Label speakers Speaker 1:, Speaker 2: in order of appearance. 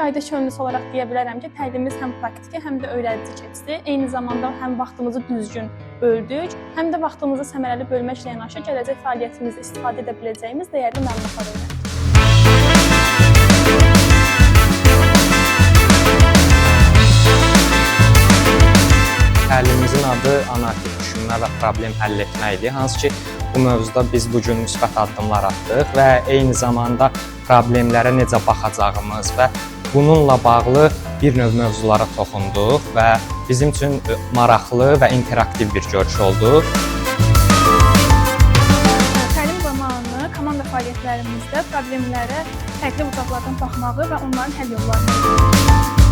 Speaker 1: qayda könüllüsü olaraq deyə bilərəm ki, təhsilimiz həm praktiki, həm də öyrədici keçdi. Eyni zamanda həm vaxtımızı düzgün böldük, həm də vaxtımızı səmərəli bölməklə yanaşı gələcək fəaliyyətimizdə istifadə edə biləcəyimiz dəyərli məlumatlar öyrəndik.
Speaker 2: Təlimimizin adı analitik düşünmə və problem həll etmə idi. Hansı ki, bu mövzuda biz bu gün müsbət addımlar atdıq və eyni zamanda problemlərə necə baxacağımız və bununla bağlı bir növ mövzulara toxunduq və bizim üçün maraqlı və interaktiv bir görüş oldu.
Speaker 1: Təlim zamanı komanda fəaliyyətlərimizdə problemlərə fərqli bucaqlardan baxmağı və onların həll yollarını öyrəndik.